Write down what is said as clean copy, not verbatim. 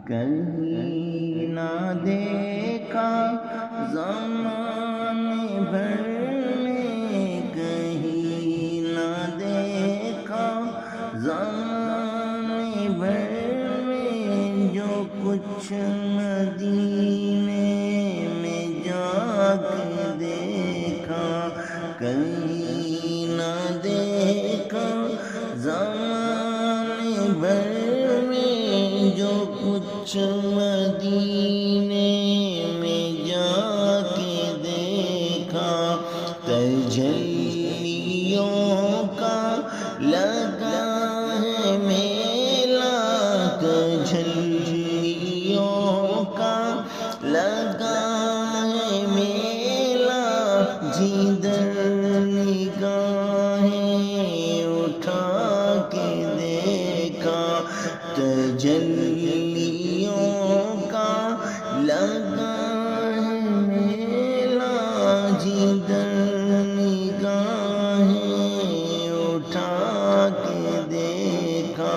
کہیں نہ دیکھا زمانے بھر میں، کہیں نہ دیکھا زمانے بھر میں، جو کچھ مدینے میں جا کے دیکھا، کہیں نہ دیکھا زمانے بھر میں، جو کچھ مدینے میں جا کے دیکھا، تجلیوں کا لگا ہے میلہ، تجلیوں کا لگا ہے میلہ، جدھر نگاہیں اٹھا کے دیکھا، تجلیوں کا لگا ہے میلہ، جدھر نگاہیں اٹھا کے دیکھا،